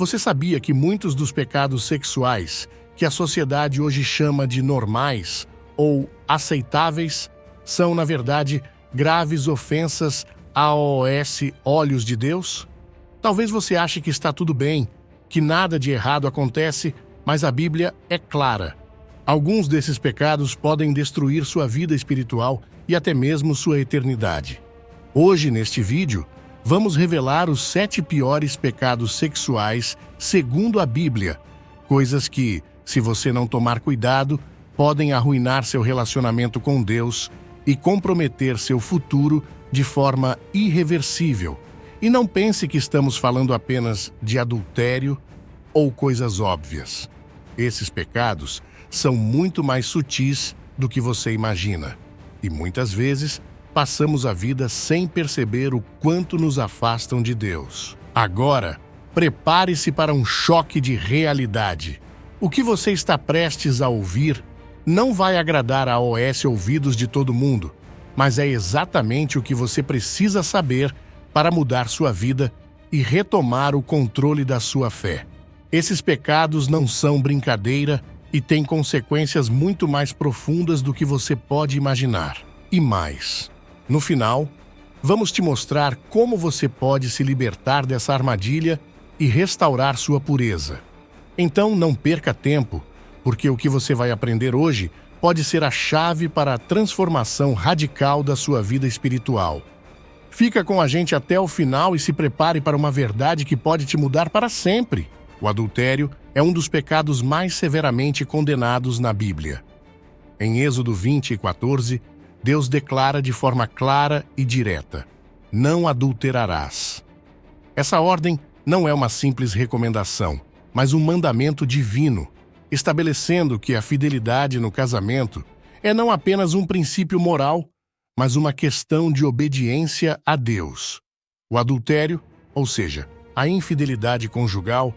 Você sabia que muitos dos pecados sexuais que a sociedade hoje chama de normais ou aceitáveis são, na verdade, graves ofensas aos olhos de Deus? Talvez você ache que está tudo bem, que nada de errado acontece, mas a Bíblia é clara. Alguns desses pecados podem destruir sua vida espiritual e até mesmo sua eternidade. Hoje, neste vídeo, vamos revelar os 7 piores pecados sexuais segundo a Bíblia, coisas que, se você não tomar cuidado, podem arruinar seu relacionamento com Deus e comprometer seu futuro de forma irreversível. E não pense que estamos falando apenas de adultério ou coisas óbvias. Esses pecados são muito mais sutis do que você imagina. E muitas vezes passamos a vida sem perceber o quanto nos afastam de Deus. Agora, prepare-se para um choque de realidade. O que você está prestes a ouvir não vai agradar aos ouvidos de todo mundo, mas é exatamente o que você precisa saber para mudar sua vida e retomar o controle da sua fé. Esses pecados não são brincadeira e têm consequências muito mais profundas do que você pode imaginar. E mais, no final, vamos te mostrar como você pode se libertar dessa armadilha e restaurar sua pureza. Então não perca tempo, porque o que você vai aprender hoje pode ser a chave para a transformação radical da sua vida espiritual. Fica com a gente até o final e se prepare para uma verdade que pode te mudar para sempre. O adultério é um dos pecados mais severamente condenados na Bíblia. Em Êxodo 20:14, Deus declara de forma clara e direta: não adulterarás. Essa ordem não é uma simples recomendação, mas um mandamento divino, estabelecendo que a fidelidade no casamento é não apenas um princípio moral, mas uma questão de obediência a Deus. O adultério, ou seja, a infidelidade conjugal,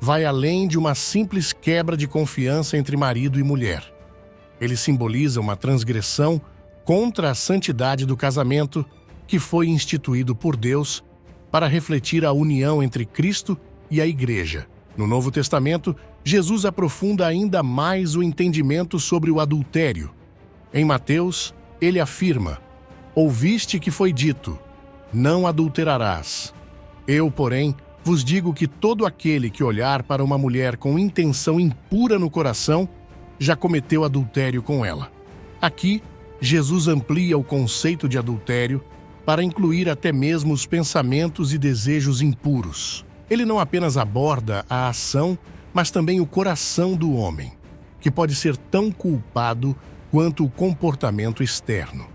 vai além de uma simples quebra de confiança entre marido e mulher. Ele simboliza uma transgressão contra a santidade do casamento que foi instituído por Deus para refletir a união entre Cristo e a Igreja. No Novo Testamento, Jesus aprofunda ainda mais o entendimento sobre o adultério. Em Mateus, ele afirma: ouviste que foi dito, não adulterarás. Eu, porém, vos digo que todo aquele que olhar para uma mulher com intenção impura no coração, já cometeu adultério com ela. Aqui, Jesus amplia o conceito de adultério para incluir até mesmo os pensamentos e desejos impuros. Ele não apenas aborda a ação, mas também o coração do homem, que pode ser tão culpado quanto o comportamento externo.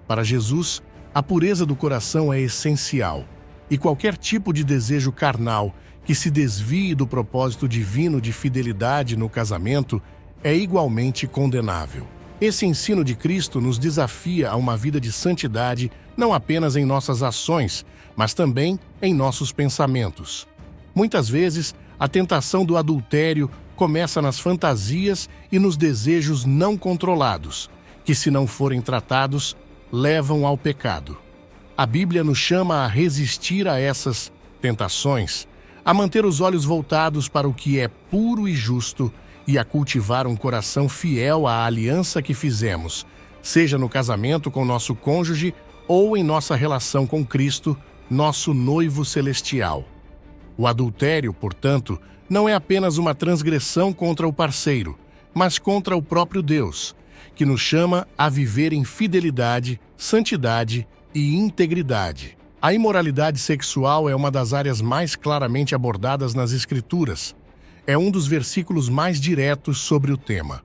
Para Jesus, a pureza do coração é essencial, e qualquer tipo de desejo carnal que se desvie do propósito divino de fidelidade no casamento é igualmente condenável. Esse ensino de Cristo nos desafia a uma vida de santidade não apenas em nossas ações, mas também em nossos pensamentos. Muitas vezes, a tentação do adultério começa nas fantasias e nos desejos não controlados, que, se não forem tratados, levam ao pecado. A Bíblia nos chama a resistir a essas tentações, a manter os olhos voltados para o que é puro e justo e a cultivar um coração fiel à aliança que fizemos, seja no casamento com nosso cônjuge ou em nossa relação com Cristo, nosso noivo celestial. O adultério, portanto, não é apenas uma transgressão contra o parceiro, mas contra o próprio Deus, que nos chama a viver em fidelidade, santidade e integridade. A imoralidade sexual é uma das áreas mais claramente abordadas nas Escrituras. É um dos versículos mais diretos sobre o tema.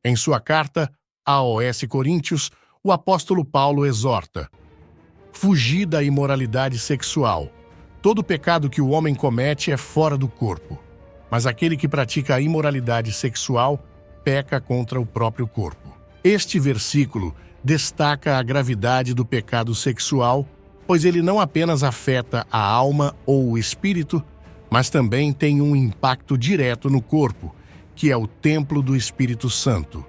Em sua carta aos Coríntios, o apóstolo Paulo exorta: fugir da imoralidade sexual. Todo pecado que o homem comete é fora do corpo, mas aquele que pratica a imoralidade sexual peca contra o próprio corpo. Este versículo destaca a gravidade do pecado sexual, pois ele não apenas afeta a alma ou o espírito, mas também tem um impacto direto no corpo, que é o templo do Espírito Santo.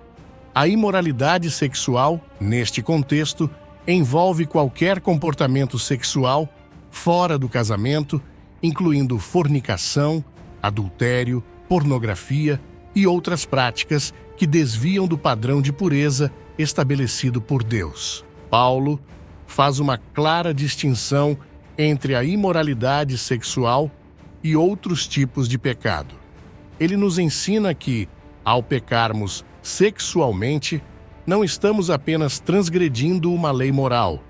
A imoralidade sexual, neste contexto, envolve qualquer comportamento sexual fora do casamento, incluindo fornicação, adultério, pornografia e outras práticas que desviam do padrão de pureza estabelecido por Deus. Paulo faz uma clara distinção entre a imoralidade sexual e outros tipos de pecado. Ele nos ensina que, ao pecarmos sexualmente, não estamos apenas transgredindo uma lei moral,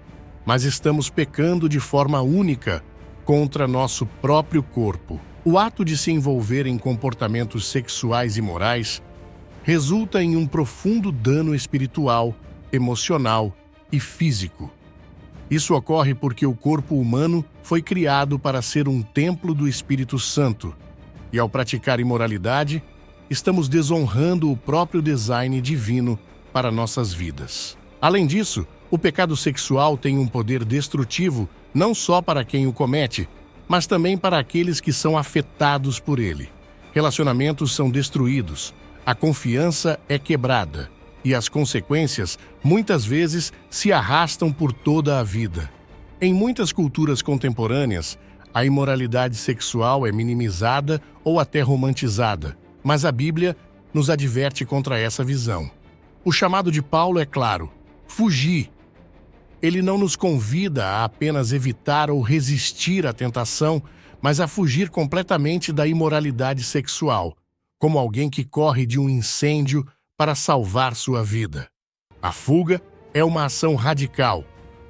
mas estamos pecando de forma única contra nosso próprio corpo. O ato de se envolver em comportamentos sexuais imorais resulta em um profundo dano espiritual, emocional e físico. Isso ocorre porque o corpo humano foi criado para ser um templo do Espírito Santo, e ao praticar imoralidade, estamos desonrando o próprio design divino para nossas vidas. Além disso, o pecado sexual tem um poder destrutivo não só para quem o comete, mas também para aqueles que são afetados por ele. Relacionamentos são destruídos, a confiança é quebrada e as consequências muitas vezes se arrastam por toda a vida. Em muitas culturas contemporâneas, a imoralidade sexual é minimizada ou até romantizada, mas a Bíblia nos adverte contra essa visão. O chamado de Paulo é claro: fugir. Ele não nos convida a apenas evitar ou resistir à tentação, mas a fugir completamente da imoralidade sexual, como alguém que corre de um incêndio para salvar sua vida. A fuga é uma ação radical,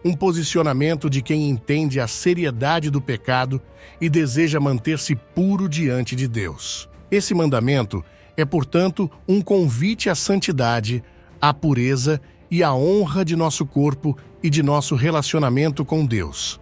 um posicionamento de quem entende a seriedade do pecado e deseja manter-se puro diante de Deus. Esse mandamento é, portanto, um convite à santidade, à pureza e à honra de nosso corpo e de nosso relacionamento com Deus.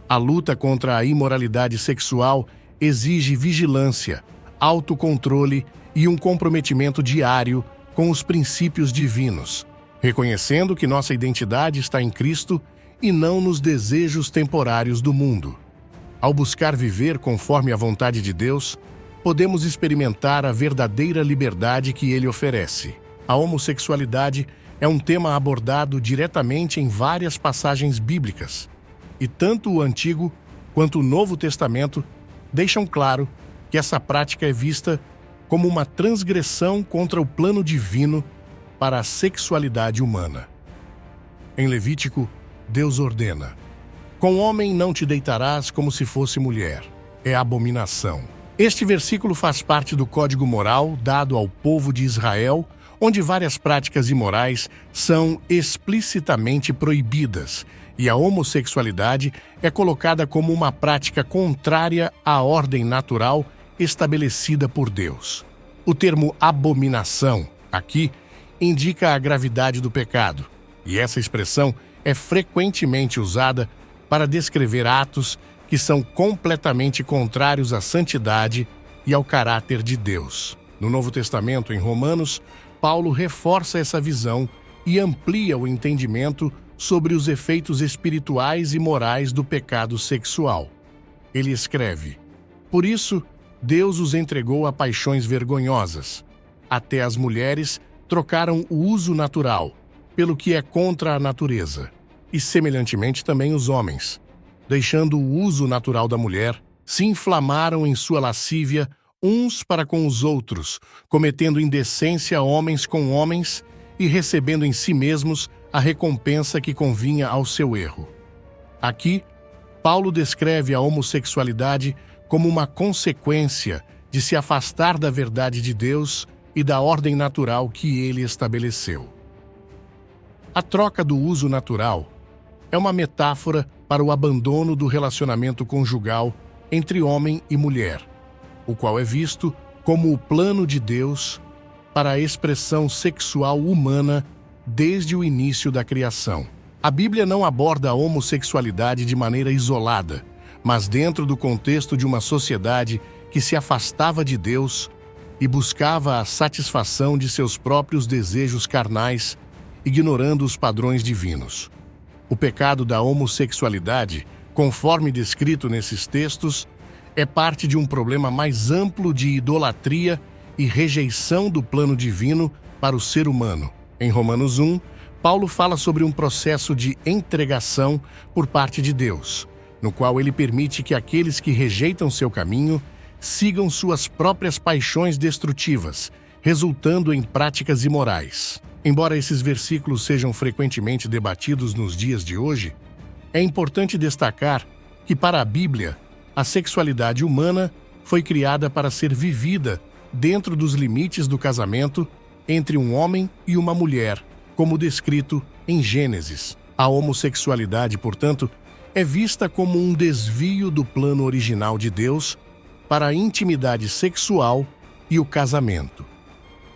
A luta contra a imoralidade sexual exige vigilância, autocontrole e um comprometimento diário com os princípios divinos, reconhecendo que nossa identidade está em Cristo e não nos desejos temporários do mundo. Ao buscar viver conforme a vontade de Deus, podemos experimentar a verdadeira liberdade que Ele oferece. A homossexualidade é um tema abordado diretamente em várias passagens bíblicas, e tanto o Antigo quanto o Novo Testamento deixam claro que essa prática é vista como uma transgressão contra o plano divino para a sexualidade humana. Em Levítico, Deus ordena: com homem não te deitarás como se fosse mulher. É abominação. Este versículo faz parte do código moral dado ao povo de Israel, onde várias práticas imorais são explicitamente proibidas, e a homossexualidade é colocada como uma prática contrária à ordem natural estabelecida por Deus. O termo abominação, aqui, indica a gravidade do pecado, e essa expressão é frequentemente usada para descrever atos que são completamente contrários à santidade e ao caráter de Deus. No Novo Testamento, em Romanos, Paulo reforça essa visão e amplia o entendimento sobre os efeitos espirituais e morais do pecado sexual. Ele escreve: por isso, Deus os entregou a paixões vergonhosas. Até as mulheres trocaram o uso natural pelo que é contra a natureza, e semelhantemente também os homens, deixando o uso natural da mulher, se inflamaram em sua lascívia uns para com os outros, cometendo indecência homens com homens e recebendo em si mesmos a recompensa que convinha ao seu erro. Aqui, Paulo descreve a homossexualidade como uma consequência de se afastar da verdade de Deus e da ordem natural que ele estabeleceu. A troca do uso natural é uma metáfora para o abandono do relacionamento conjugal entre homem e mulher, o qual é visto como o plano de Deus para a expressão sexual humana desde o início da criação. A Bíblia não aborda a homossexualidade de maneira isolada, mas dentro do contexto de uma sociedade que se afastava de Deus e buscava a satisfação de seus próprios desejos carnais, ignorando os padrões divinos. O pecado da homossexualidade, conforme descrito nesses textos, é parte de um problema mais amplo de idolatria e rejeição do plano divino para o ser humano. Em Romanos 1, Paulo fala sobre um processo de entregação por parte de Deus, no qual ele permite que aqueles que rejeitam seu caminho sigam suas próprias paixões destrutivas, resultando em práticas imorais. Embora esses versículos sejam frequentemente debatidos nos dias de hoje, é importante destacar que, para a Bíblia, a sexualidade humana foi criada para ser vivida dentro dos limites do casamento entre um homem e uma mulher, como descrito em Gênesis. A homossexualidade, portanto, é vista como um desvio do plano original de Deus para a intimidade sexual e o casamento.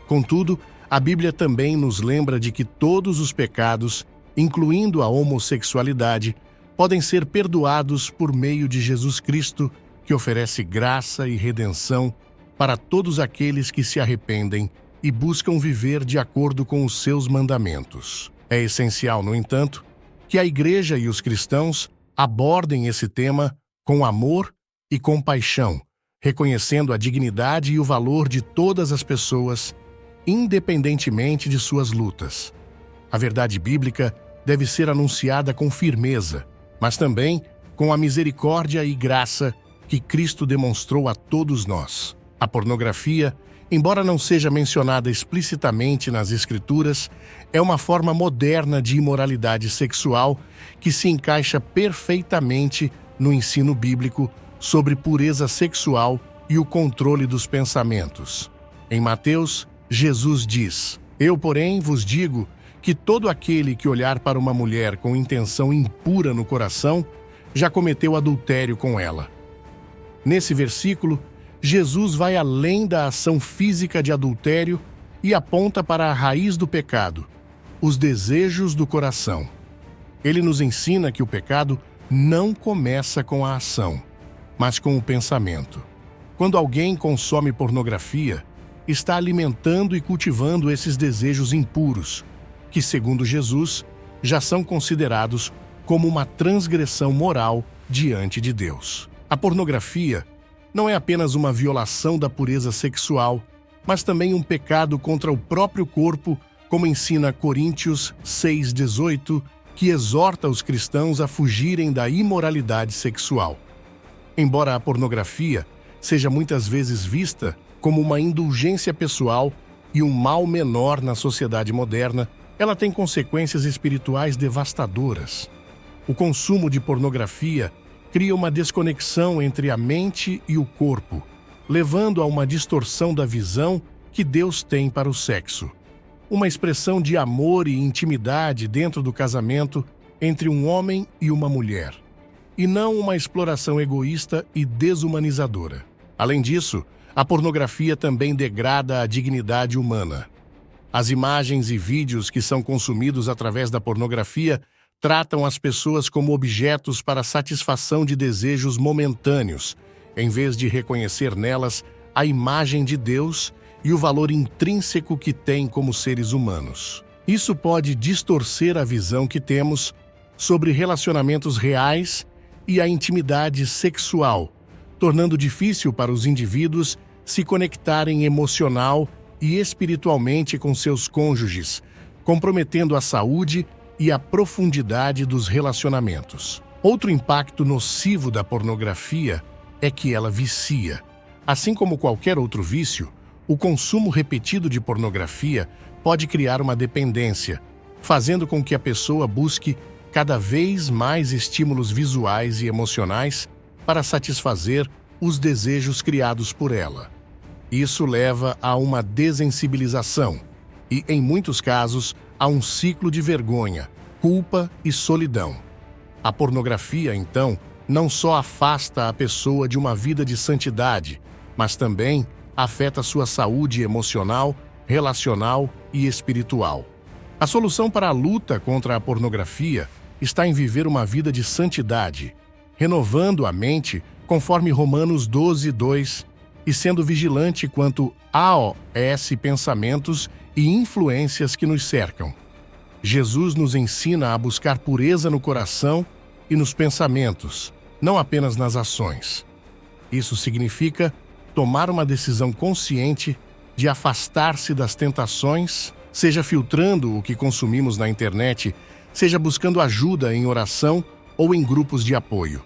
Contudo, a Bíblia também nos lembra de que todos os pecados, incluindo a homossexualidade, podem ser perdoados por meio de Jesus Cristo, que oferece graça e redenção para todos aqueles que se arrependem e buscam viver de acordo com os seus mandamentos. É essencial, no entanto, que a Igreja e os cristãos abordem esse tema com amor e compaixão, reconhecendo a dignidade e o valor de todas as pessoas, independentemente de suas lutas. A verdade bíblica deve ser anunciada com firmeza, mas também com a misericórdia e graça que Cristo demonstrou a todos nós. A pornografia, embora não seja mencionada explicitamente nas Escrituras, é uma forma moderna de imoralidade sexual que se encaixa perfeitamente no ensino bíblico sobre pureza sexual e o controle dos pensamentos. Em Mateus, Jesus diz: "Eu, porém, vos digo que todo aquele que olhar para uma mulher com intenção impura no coração, já cometeu adultério com ela." Nesse versículo, Jesus vai além da ação física de adultério e aponta para a raiz do pecado, os desejos do coração. Ele nos ensina que o pecado não começa com a ação, mas com o pensamento. Quando alguém consome pornografia, está alimentando e cultivando esses desejos impuros, que, segundo Jesus, já são considerados como uma transgressão moral diante de Deus. A pornografia não é apenas uma violação da pureza sexual, mas também um pecado contra o próprio corpo, como ensina Coríntios 6,18, que exorta os cristãos a fugirem da imoralidade sexual. Embora a pornografia seja muitas vezes vista como uma indulgência pessoal e um mal menor na sociedade moderna, ela tem consequências espirituais devastadoras. O consumo de pornografia cria uma desconexão entre a mente e o corpo, levando a uma distorção da visão que Deus tem para o sexo. Uma expressão de amor e intimidade dentro do casamento entre um homem e uma mulher, e não uma exploração egoísta e desumanizadora. Além disso, a pornografia também degrada a dignidade humana. As imagens e vídeos que são consumidos através da pornografia tratam as pessoas como objetos para satisfação de desejos momentâneos, em vez de reconhecer nelas a imagem de Deus e o valor intrínseco que têm como seres humanos. Isso pode distorcer a visão que temos sobre relacionamentos reais e a intimidade sexual, tornando difícil para os indivíduos se conectarem emocional e espiritualmente com seus cônjuges, comprometendo a saúde e a profundidade dos relacionamentos. Outro impacto nocivo da pornografia é que ela vicia. Assim como qualquer outro vício, o consumo repetido de pornografia pode criar uma dependência, fazendo com que a pessoa busque cada vez mais estímulos visuais e emocionais para satisfazer os desejos criados por ela. Isso leva a uma desensibilização e, em muitos casos, a um ciclo de vergonha, culpa e solidão. A pornografia, então, não só afasta a pessoa de uma vida de santidade, mas também afeta sua saúde emocional, relacional e espiritual. A solução para a luta contra a pornografia está em viver uma vida de santidade, renovando a mente conforme Romanos 12:2 e sendo vigilante quanto aos pensamentos e influências que nos cercam. Jesus nos ensina a buscar pureza no coração e nos pensamentos, não apenas nas ações. Isso significa tomar uma decisão consciente de afastar-se das tentações, seja filtrando o que consumimos na internet, seja buscando ajuda em oração ou em grupos de apoio.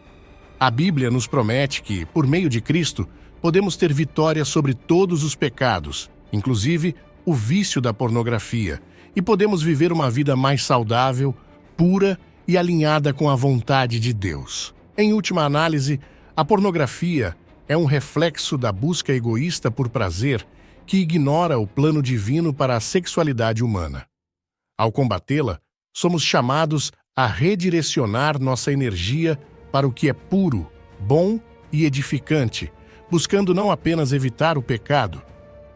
A Bíblia nos promete que, por meio de Cristo, podemos ter vitória sobre todos os pecados, inclusive o vício da pornografia, e podemos viver uma vida mais saudável, pura e alinhada com a vontade de Deus. Em última análise, a pornografia é um reflexo da busca egoísta por prazer que ignora o plano divino para a sexualidade humana. Ao combatê-la, somos chamados a redirecionar nossa energia para o que é puro, bom e edificante, buscando não apenas evitar o pecado,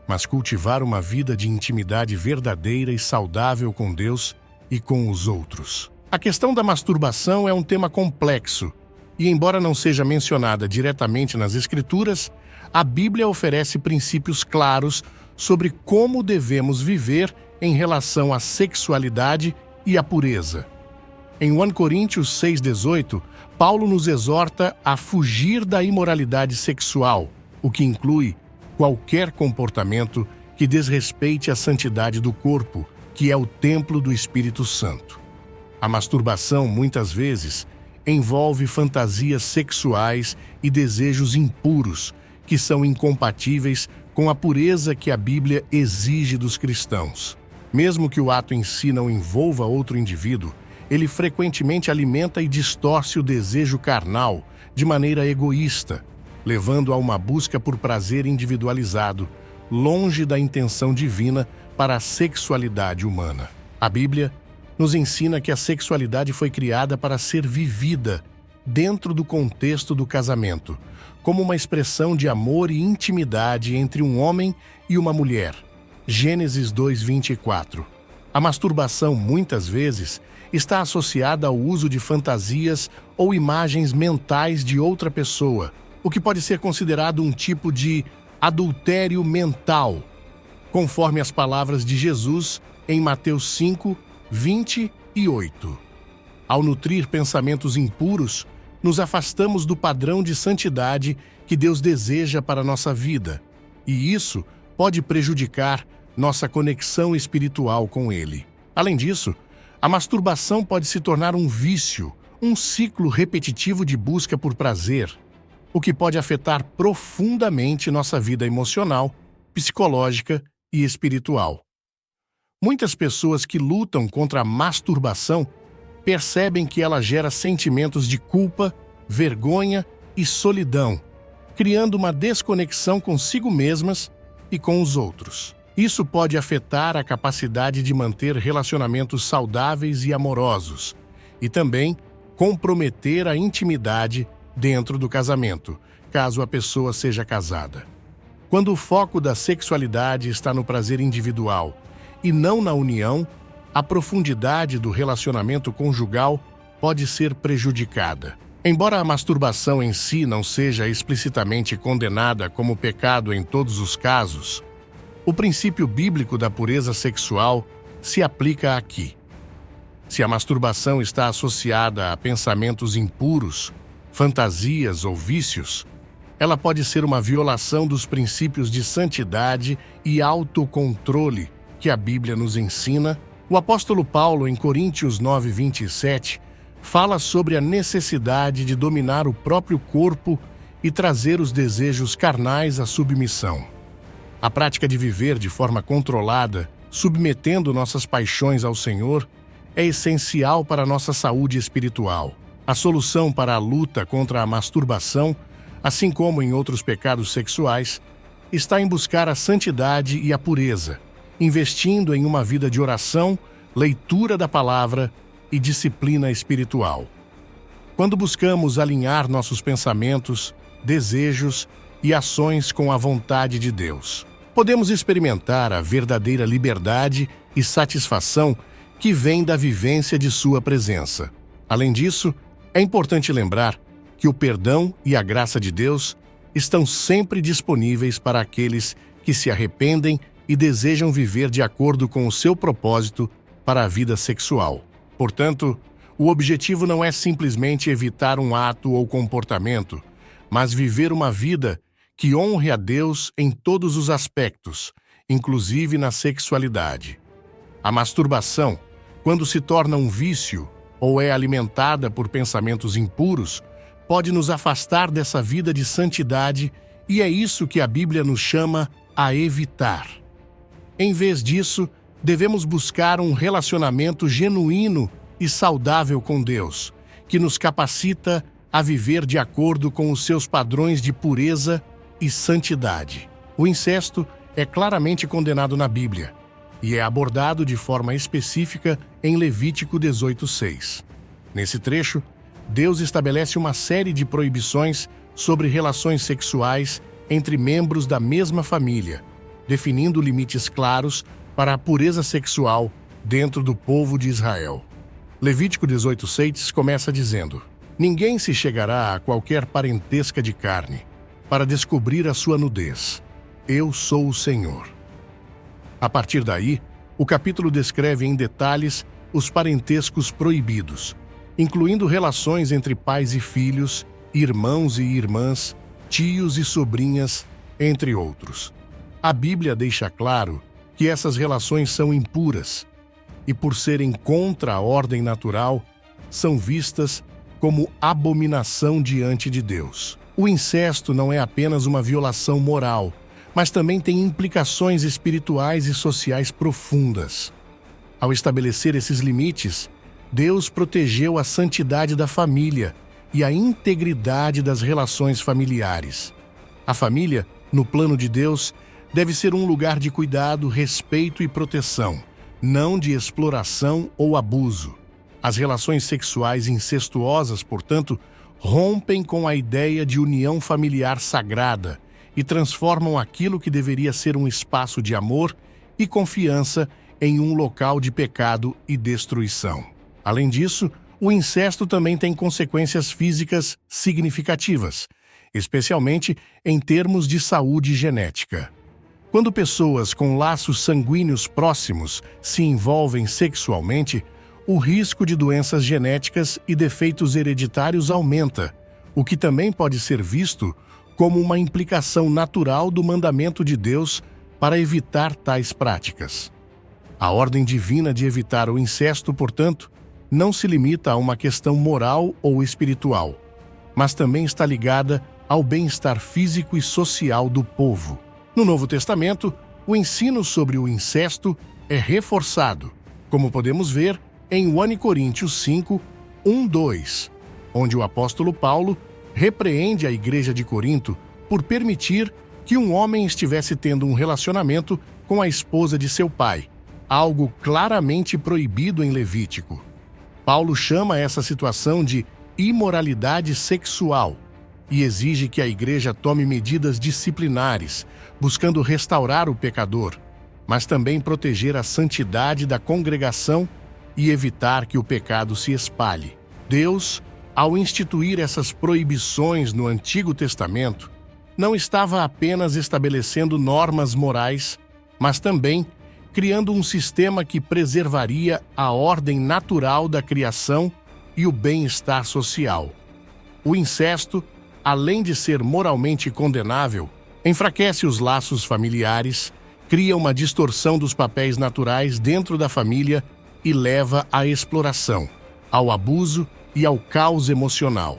mas cultivar uma vida de intimidade verdadeira e saudável com Deus e com os outros. A questão da masturbação é um tema complexo e, embora não seja mencionada diretamente nas Escrituras, a Bíblia oferece princípios claros sobre como devemos viver em relação à sexualidade e à pureza. Em 1 Coríntios 6,18, Paulo nos exorta a fugir da imoralidade sexual, o que inclui qualquer comportamento que desrespeite a santidade do corpo, que é o templo do Espírito Santo. A masturbação, muitas vezes, envolve fantasias sexuais e desejos impuros, que são incompatíveis com a pureza que a Bíblia exige dos cristãos. Mesmo que o ato em si não envolva outro indivíduo, ele frequentemente alimenta e distorce o desejo carnal de maneira egoísta, levando a uma busca por prazer individualizado, longe da intenção divina para a sexualidade humana. A Bíblia nos ensina que a sexualidade foi criada para ser vivida dentro do contexto do casamento, como uma expressão de amor e intimidade entre um homem e uma mulher. Gênesis 2:24. A masturbação, muitas vezes, está associada ao uso de fantasias ou imagens mentais de outra pessoa, o que pode ser considerado um tipo de adultério mental, conforme as palavras de Jesus em Mateus 5:28. Ao nutrir pensamentos impuros, nos afastamos do padrão de santidade que Deus deseja para a nossa vida, e isso pode prejudicar nossa conexão espiritual com Ele. Além disso, a masturbação pode se tornar um vício, um ciclo repetitivo de busca por prazer, o que pode afetar profundamente nossa vida emocional, psicológica e espiritual. Muitas pessoas que lutam contra a masturbação percebem que ela gera sentimentos de culpa, vergonha e solidão, criando uma desconexão consigo mesmas e com os outros. Isso pode afetar a capacidade de manter relacionamentos saudáveis e amorosos, e também comprometer a intimidade dentro do casamento, caso a pessoa seja casada. Quando o foco da sexualidade está no prazer individual e não na união, a profundidade do relacionamento conjugal pode ser prejudicada. Embora a masturbação em si não seja explicitamente condenada como pecado em todos os casos, o princípio bíblico da pureza sexual se aplica aqui. Se a masturbação está associada a pensamentos impuros, fantasias ou vícios, ela pode ser uma violação dos princípios de santidade e autocontrole que a Bíblia nos ensina. O apóstolo Paulo, em Coríntios 9:27, fala sobre a necessidade de dominar o próprio corpo e trazer os desejos carnais à submissão. A prática de viver de forma controlada, submetendo nossas paixões ao Senhor, é essencial para a nossa saúde espiritual. A solução para a luta contra a masturbação, assim como em outros pecados sexuais, está em buscar a santidade e a pureza, investindo em uma vida de oração, leitura da palavra e disciplina espiritual. Quando buscamos alinhar nossos pensamentos, desejos e ações com a vontade de Deus, podemos experimentar a verdadeira liberdade e satisfação que vem da vivência de sua presença. Além disso, é importante lembrar que o perdão e a graça de Deus estão sempre disponíveis para aqueles que se arrependem e desejam viver de acordo com o seu propósito para a vida sexual. Portanto, o objetivo não é simplesmente evitar um ato ou comportamento, mas viver uma vida que honre a Deus em todos os aspectos, inclusive na sexualidade. A masturbação, quando se torna um vício ou é alimentada por pensamentos impuros, pode nos afastar dessa vida de santidade E é isso que a Bíblia nos chama a evitar. Em vez disso, devemos buscar um relacionamento genuíno e saudável com Deus, que nos capacita a viver de acordo com os seus padrões de pureza e santidade. O incesto é claramente condenado na Bíblia e é abordado de forma específica em Levítico 18:6. Nesse trecho, Deus estabelece uma série de proibições sobre relações sexuais entre membros da mesma família, definindo limites claros para a pureza sexual dentro do povo de Israel. Levítico 18:6 começa dizendo: "Ninguém se chegará a qualquer parentesca de carne para descobrir a sua nudez. Eu sou o Senhor." A partir daí, o capítulo descreve em detalhes os parentescos proibidos, incluindo relações entre pais e filhos, irmãos e irmãs, tios e sobrinhas, entre outros. A Bíblia deixa claro que essas relações são impuras e, por serem contra a ordem natural, são vistas como abominação diante de Deus. O incesto não é apenas uma violação moral, mas também tem implicações espirituais e sociais profundas. Ao estabelecer esses limites, Deus protegeu a santidade da família e a integridade das relações familiares. A família, no plano de Deus, deve ser um lugar de cuidado, respeito e proteção, não de exploração ou abuso. As relações sexuais incestuosas, portanto, rompem com a ideia de união familiar sagrada e transformam aquilo que deveria ser um espaço de amor e confiança em um local de pecado e destruição. Além disso, o incesto também tem consequências físicas significativas, especialmente em termos de saúde genética. Quando pessoas com laços sanguíneos próximos se envolvem sexualmente, o risco de doenças genéticas e defeitos hereditários aumenta, o que também pode ser visto como uma implicação natural do mandamento de Deus para evitar tais práticas. A ordem divina de evitar o incesto, portanto, não se limita a uma questão moral ou espiritual, mas também está ligada ao bem-estar físico e social do povo. No Novo Testamento, o ensino sobre o incesto é reforçado, como podemos ver em 1 Coríntios 5, 1-2, onde o apóstolo Paulo repreende a igreja de Corinto por permitir que um homem estivesse tendo um relacionamento com a esposa de seu pai, algo claramente proibido em Levítico. Paulo chama essa situação de imoralidade sexual e exige que a igreja tome medidas disciplinares, buscando restaurar o pecador, mas também proteger a santidade da congregação e evitar que o pecado se espalhe. Deus, ao instituir essas proibições no Antigo Testamento, não estava apenas estabelecendo normas morais, mas também criando um sistema que preservaria a ordem natural da criação e o bem-estar social. O incesto, além de ser moralmente condenável, enfraquece os laços familiares, cria uma distorção dos papéis naturais dentro da família e leva à exploração, ao abuso e ao caos emocional.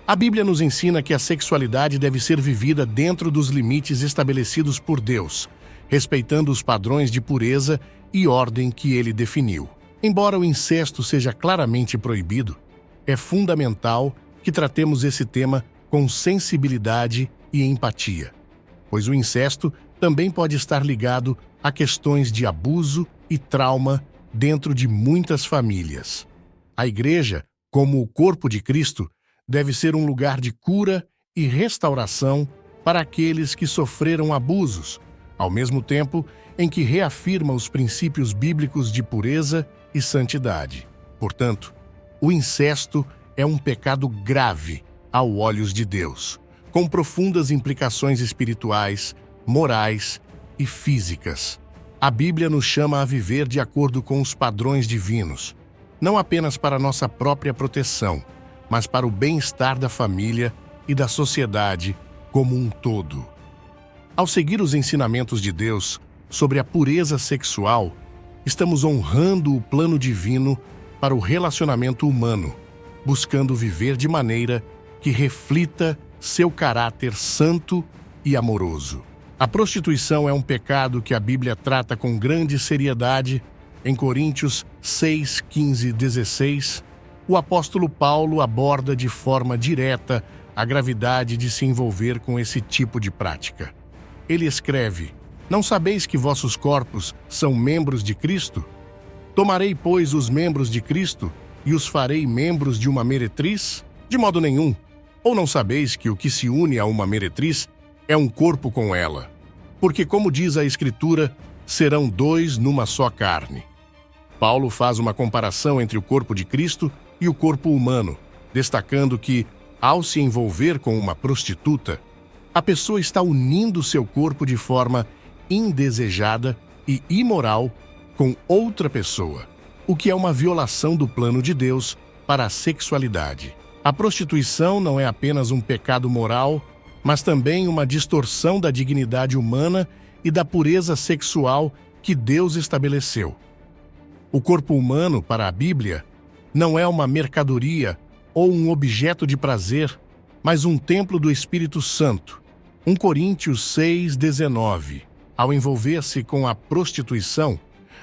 A Bíblia nos ensina que a sexualidade deve ser vivida dentro dos limites estabelecidos por Deus, respeitando os padrões de pureza e ordem que ele definiu. Embora o incesto seja claramente proibido, é fundamental que tratemos esse tema com sensibilidade e empatia, pois o incesto também pode estar ligado a questões de abuso e trauma dentro de muitas famílias. A igreja, como o corpo de Cristo, deve ser um lugar de cura e restauração para aqueles que sofreram abusos, ao mesmo tempo em que reafirma os princípios bíblicos de pureza e santidade. Portanto, o incesto é um pecado grave aos olhos de Deus, com profundas implicações espirituais, morais e físicas. A Bíblia nos chama a viver de acordo com os padrões divinos, não apenas para nossa própria proteção, mas para o bem-estar da família e da sociedade como um todo. Ao seguir os ensinamentos de Deus sobre a pureza sexual, estamos honrando o plano divino para o relacionamento humano, buscando viver de maneira que reflita seu caráter santo e amoroso. A prostituição é um pecado que a Bíblia trata com grande seriedade. Em Coríntios 6, 15 e 16, o apóstolo Paulo aborda de forma direta a gravidade de se envolver com esse tipo de prática. Ele escreve: "Não sabeis que vossos corpos são membros de Cristo? Tomarei, pois, os membros de Cristo e os farei membros de uma meretriz? De modo nenhum. Ou não sabeis que o que se une a uma meretriz é um corpo com ela? Porque, como diz a Escritura, serão dois numa só carne." Paulo faz uma comparação entre o corpo de Cristo e o corpo humano, destacando que, ao se envolver com uma prostituta, a pessoa está unindo seu corpo de forma indesejada e imoral com outra pessoa, o que é uma violação do plano de Deus para a sexualidade. A prostituição não é apenas um pecado moral, mas também uma distorção da dignidade humana e da pureza sexual que Deus estabeleceu. O corpo humano, para a Bíblia, não é uma mercadoria ou um objeto de prazer, mas um templo do Espírito Santo. 1 Coríntios 6, 19. Ao envolver-se com a prostituição,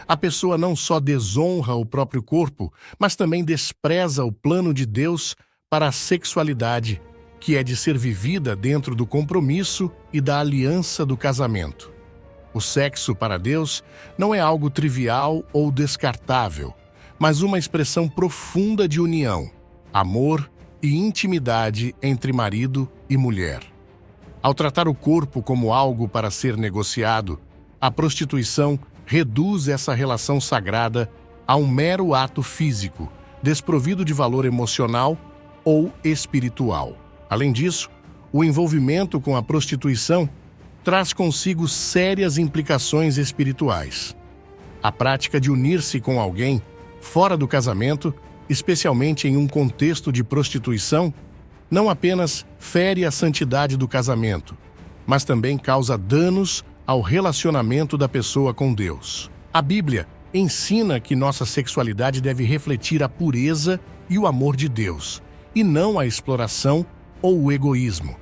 a pessoa não só desonra o próprio corpo, mas também despreza o plano de Deus para a sexualidade, que é de ser vivida dentro do compromisso e da aliança do casamento. O sexo, para Deus, não é algo trivial ou descartável, mas uma expressão profunda de união, amor e intimidade entre marido e mulher. Ao tratar o corpo como algo para ser negociado, a prostituição reduz essa relação sagrada a um mero ato físico, desprovido de valor emocional ou espiritual. Além disso, o envolvimento com a prostituição traz consigo sérias implicações espirituais. A prática de unir-se com alguém fora do casamento, especialmente em um contexto de prostituição, não apenas fere a santidade do casamento, mas também causa danos ao relacionamento da pessoa com Deus. A Bíblia ensina que nossa sexualidade deve refletir a pureza e o amor de Deus, e não a exploração ou o egoísmo.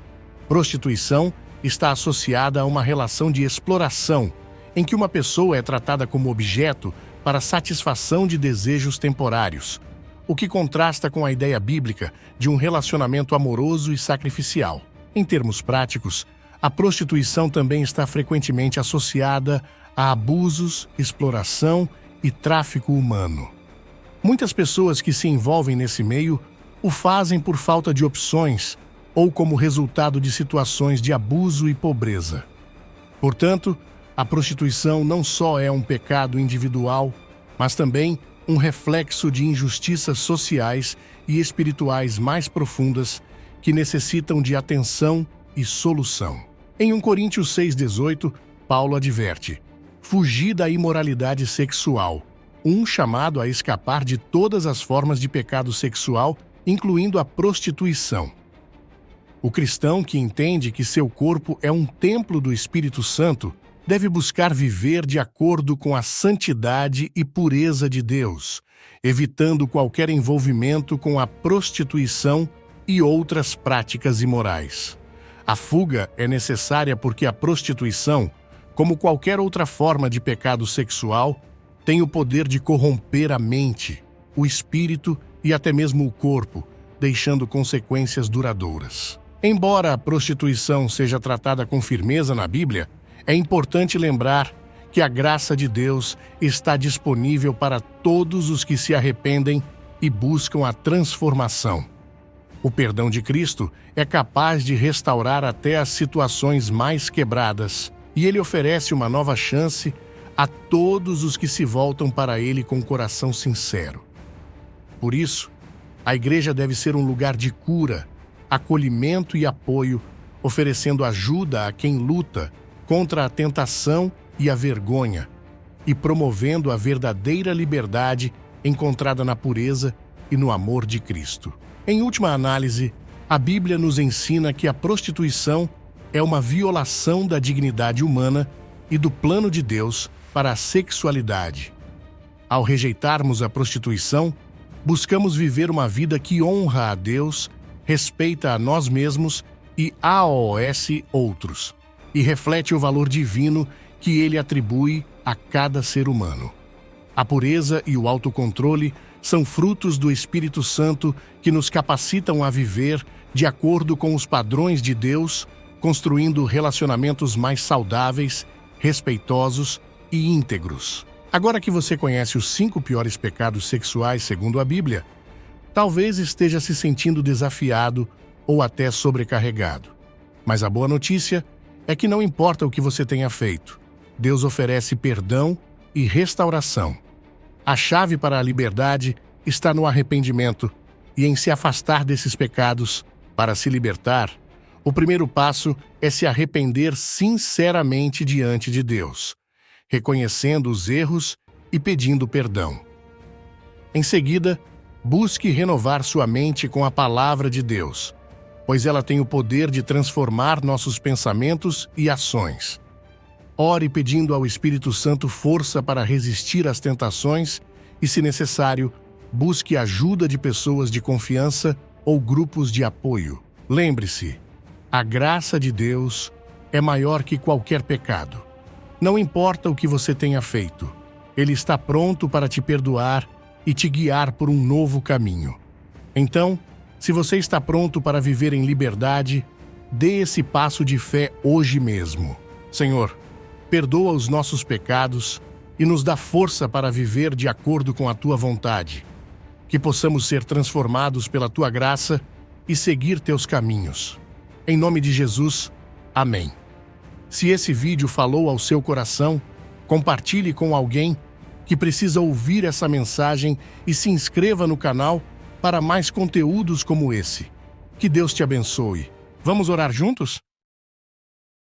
Prostituição está associada a uma relação de exploração, em que uma pessoa é tratada como objeto para satisfação de desejos temporários, o que contrasta com a ideia bíblica de um relacionamento amoroso e sacrificial. Em termos práticos, a prostituição também está frequentemente associada a abusos, exploração e tráfico humano. Muitas pessoas que se envolvem nesse meio o fazem por falta de opções ou como resultado de situações de abuso e pobreza. Portanto, a prostituição não só é um pecado individual, mas também um reflexo de injustiças sociais e espirituais mais profundas que necessitam de atenção e solução. Em 1 Coríntios 6,18, Paulo adverte: "Fugi da imoralidade sexual", um chamado a escapar de todas as formas de pecado sexual, incluindo a prostituição. O cristão que entende que seu corpo é um templo do Espírito Santo deve buscar viver de acordo com a santidade e pureza de Deus, evitando qualquer envolvimento com a prostituição e outras práticas imorais. A fuga é necessária porque a prostituição, como qualquer outra forma de pecado sexual, tem o poder de corromper a mente, o espírito e até mesmo o corpo, deixando consequências duradouras. Embora a prostituição seja tratada com firmeza na Bíblia, é importante lembrar que a graça de Deus está disponível para todos os que se arrependem e buscam a transformação. O perdão de Cristo é capaz de restaurar até as situações mais quebradas, e Ele oferece uma nova chance a todos os que se voltam para Ele com coração sincero. Por isso, a igreja deve ser um lugar de cura, acolhimento e apoio, oferecendo ajuda a quem luta contra a tentação e a vergonha, e promovendo a verdadeira liberdade encontrada na pureza e no amor de Cristo. Em última análise, a Bíblia nos ensina que a prostituição é uma violação da dignidade humana e do plano de Deus para a sexualidade. Ao rejeitarmos a prostituição, buscamos viver uma vida que honra a Deus, respeita a nós mesmos e aos outros, e reflete o valor divino que ele atribui a cada ser humano. A pureza e o autocontrole são frutos do Espírito Santo que nos capacitam a viver de acordo com os padrões de Deus, construindo relacionamentos mais saudáveis, respeitosos e íntegros. Agora que você conhece os 5 piores pecados sexuais segundo a Bíblia, talvez esteja se sentindo desafiado ou até sobrecarregado. Mas a boa notícia é que não importa o que você tenha feito, Deus oferece perdão e restauração. A chave para a liberdade está no arrependimento e em se afastar desses pecados. Para se libertar, o primeiro passo é se arrepender sinceramente diante de Deus, reconhecendo os erros e pedindo perdão. Em seguida, busque renovar sua mente com a palavra de Deus, pois ela tem o poder de transformar nossos pensamentos e ações. Ore pedindo ao Espírito Santo força para resistir às tentações e, se necessário, busque ajuda de pessoas de confiança ou grupos de apoio. Lembre-se, a graça de Deus é maior que qualquer pecado. Não importa o que você tenha feito, Ele está pronto para te perdoar e te guiar por um novo caminho. Então, se você está pronto para viver em liberdade, dê esse passo de fé hoje mesmo. Senhor, perdoa os nossos pecados e nos dá força para viver de acordo com a Tua vontade. Que possamos ser transformados pela Tua graça e seguir Teus caminhos. Em nome de Jesus, amém. Se esse vídeo falou ao seu coração, compartilhe com alguém que precisa ouvir essa mensagem e se inscreva no canal para mais conteúdos como esse. Que Deus te abençoe. Vamos orar juntos?